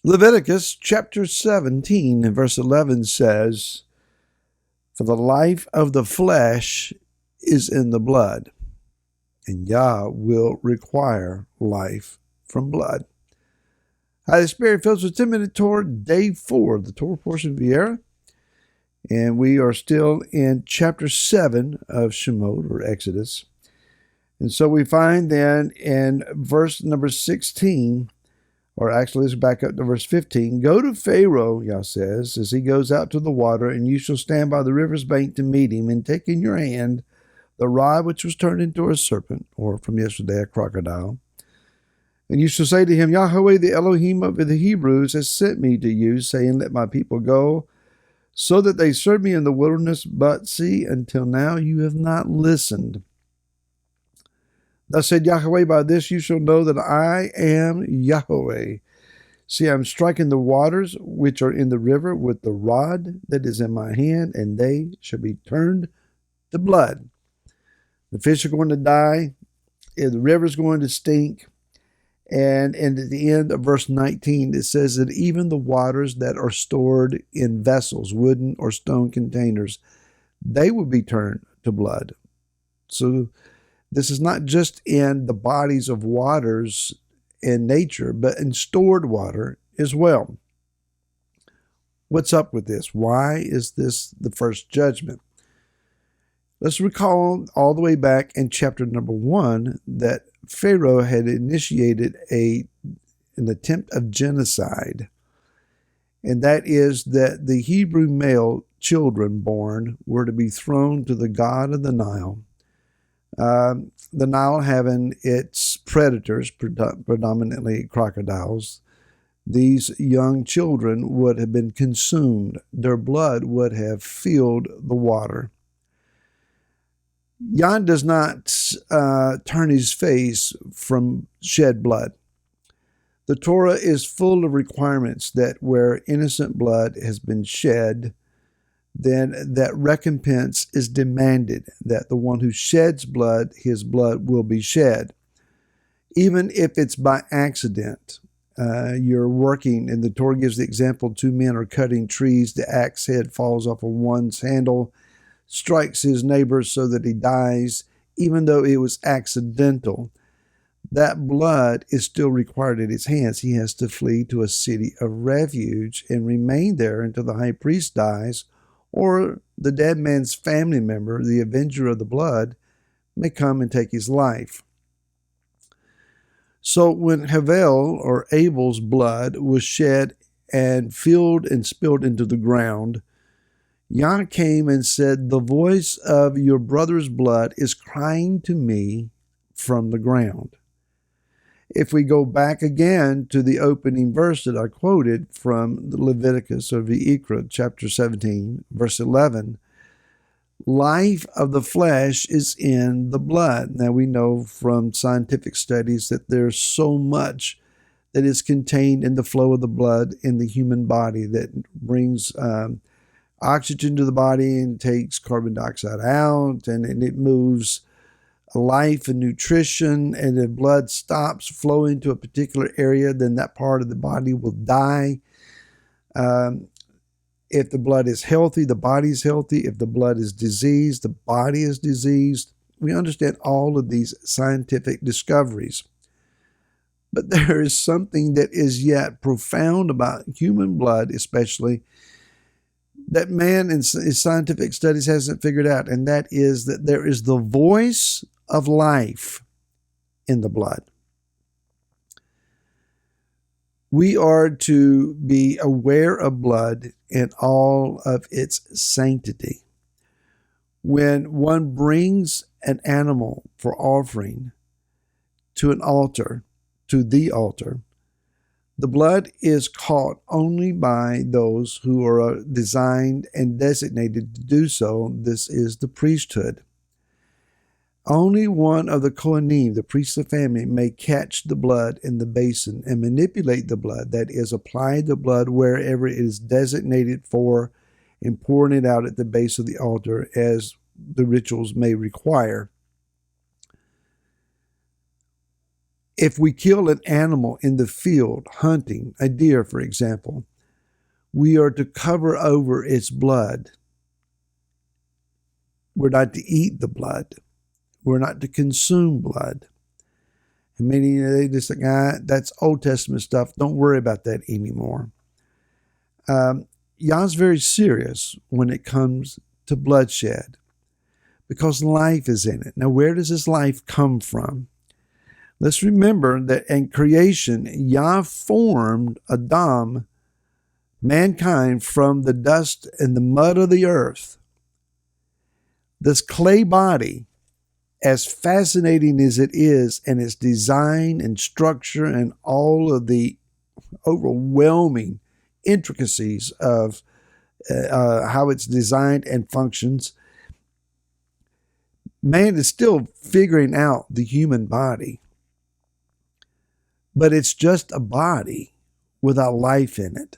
Leviticus chapter 17 and verse 11 says, "For the life of the flesh is in the blood, and Yah will require life from blood." Hi, the Spirit fills with 10-minute Torah, day 4 of the Torah portion of Vieira. And we are still in chapter 7 of Shemot, or Exodus. And so we find then in verse number 16, or actually let's back up to verse 15. "Go to Pharaoh," Yah says, "as he goes out to the water, and you shall stand by the river's bank to meet him, and take in your hand the rod which was turned into a serpent," or from yesterday, a crocodile. "And you shall say to him, Yahweh, the Elohim of the Hebrews, has sent me to you, saying, let my people go, so that they serve me in the wilderness. But see, until now you have not listened. Thus said Yahweh, by this you shall know that I am Yahweh. See, I am striking the waters which are in the river with the rod that is in my hand, and they shall be turned to blood. The fish are going to die, the river is going to stink." And at the end of verse 19, it says that even the waters that are stored in vessels, wooden or stone containers, they will be turned to blood. So this is not just in the bodies of waters in nature, but in stored water as well. What's up with this? Why is this the first judgment? Let's recall all the way back in chapter number 1 that Pharaoh had initiated an attempt of genocide. And that is that the Hebrew male children born were to be thrown to the god of the Nile. The Nile having its predators, predominantly crocodiles. These young children would have been consumed. Their blood would have filled the water. Yah does not turn his face from shed blood. The Torah is full of requirements that where innocent blood has been shed, then that recompense is demanded, that the one who sheds blood, his blood will be shed. Even if it's by accident, you're working, and the Torah gives the example, 2 men are cutting trees, the axe head falls off of one's handle, strikes his neighbor so that he dies, even though it was accidental. That blood is still required at his hands. He has to flee to a city of refuge and remain there until the high priest dies, or the dead man's family member, the avenger of the blood, may come and take his life. So when Havel, or Abel's blood, was shed and filled and spilled into the ground, Yah came and said, "The voice of your brother's blood is crying to me from the ground." If we go back again to the opening verse that I quoted from Leviticus, or V'ikra, chapter 17, verse 11, life of the flesh is in the blood. Now we know from scientific studies that there's so much that is contained in the flow of the blood in the human body that brings oxygen to the body and takes carbon dioxide out, and it moves life and nutrition. And if blood stops flowing to a particular area, then that part of the body will die. If the blood is healthy, the body is healthy. If the blood is diseased, the body is diseased. We understand all of these scientific discoveries. But there is something that is yet profound about human blood, especially, that man in his scientific studies hasn't figured out, and that is that there is the voice of life in the blood. We are to be aware of blood in all of its sanctity. When one brings an animal for offering to an altar, to the altar, the blood is caught only by those who are designed and designated to do so. This is the priesthood. Only one of the Kohanim, the priests of the family, may catch the blood in the basin and manipulate the blood, that is, apply the blood wherever it is designated for, and pouring it out at the base of the altar as the rituals may require. If we kill an animal in the field, hunting, a deer, for example, we are to cover over its blood. We're not to eat the blood. We're not to consume blood. And many, they just think, that's Old Testament stuff. Don't worry about that anymore. Yah's very serious when it comes to bloodshed because life is in it. Now, where does this life come from? Let's remember that in creation, Yah formed Adam, mankind, from the dust and the mud of the earth. This clay body, as fascinating as it is, and its design and structure and all of the overwhelming intricacies of how it's designed and functions, man is still figuring out the human body. But it's just a body without life in it.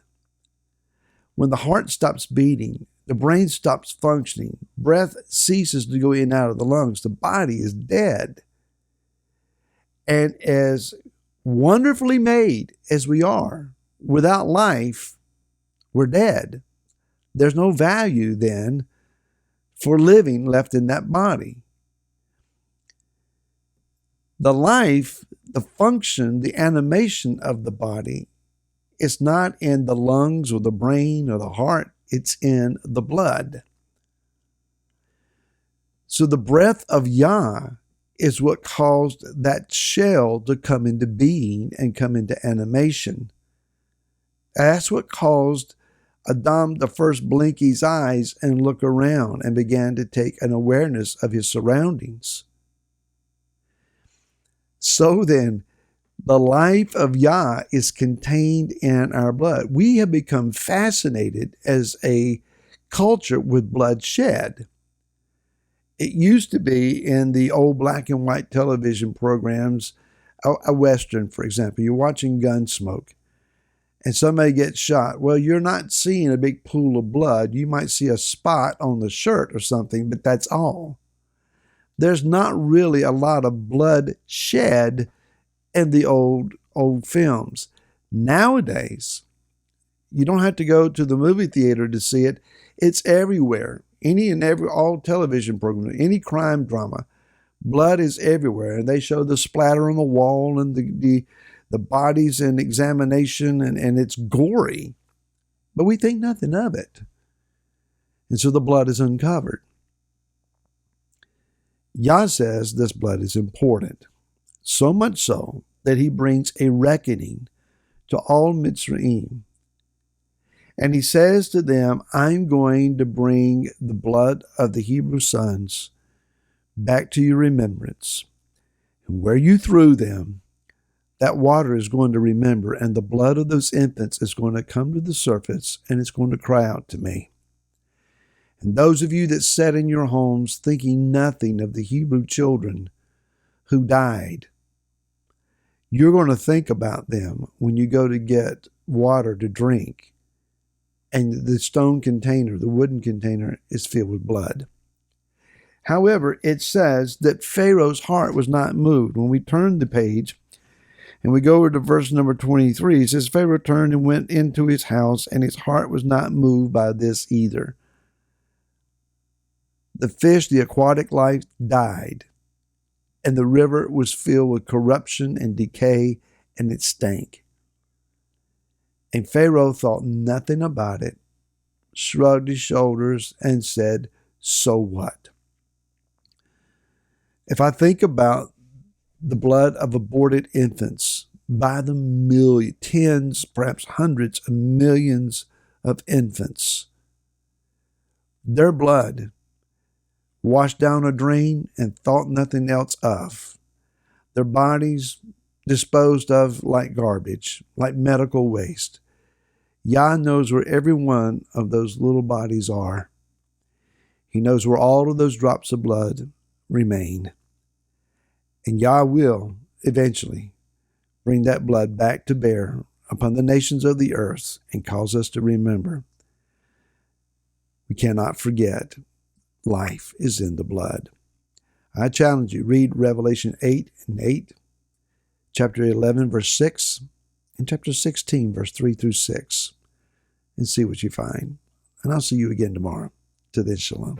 When the heart stops beating, the brain stops functioning, breath ceases to go in and out of the lungs, the body is dead. And as wonderfully made as we are, without life, we're dead. There's no value then for living left in that body. The life, the function, the animation of the body is not in the lungs or the brain or the heart. It's in the blood. So the breath of Yah is what caused that shell to come into being and come into animation. That's what caused Adam to first blink his eyes and look around and began to take an awareness of his surroundings. So then, the life of Yah is contained in our blood. We have become fascinated as a culture with bloodshed. It used to be in the old black and white television programs, a Western, for example. You're watching Gunsmoke and somebody gets shot. Well, you're not seeing a big pool of blood. You might see a spot on the shirt or something, but that's all. There's not really a lot of blood shed in the old films. Nowadays, you don't have to go to the movie theater to see it. It's everywhere. All television programs, any crime drama, blood is everywhere. And they show the splatter on the wall and the bodies in examination, and it's gory. But we think nothing of it. And so the blood is uncovered. Yah says this blood is important, so much so that he brings a reckoning to all Mitzrayim. And he says to them, I'm going to bring the blood of the Hebrew sons back to your remembrance. And where you threw them, that water is going to remember, and the blood of those infants is going to come to the surface, and it's going to cry out to me. And those of you that sat in your homes thinking nothing of the Hebrew children who died, you're going to think about them when you go to get water to drink, and the stone container, the wooden container, is filled with blood. However, it says that Pharaoh's heart was not moved. When we turn the page and we go over to verse number 23, it says, Pharaoh turned and went into his house, and his heart was not moved by this either. The fish, the aquatic life, died, and the river was filled with corruption and decay, and it stank. And Pharaoh thought nothing about it, shrugged his shoulders, and said, so what? If I think about the blood of aborted infants by the millions, tens, perhaps hundreds of millions of infants, their blood washed down a drain and thought nothing else of. Their bodies disposed of like garbage, like medical waste. Yah knows where every one of those little bodies are. He knows where all of those drops of blood remain. And Yah will eventually bring that blood back to bear upon the nations of the earth and cause us to remember. We cannot forget. Life is in the blood. I challenge you, read Revelation 8:8, chapter 11, verse 6, and chapter 16, verse 3 through 6, and see what you find. And I'll see you again tomorrow. To then, shalom.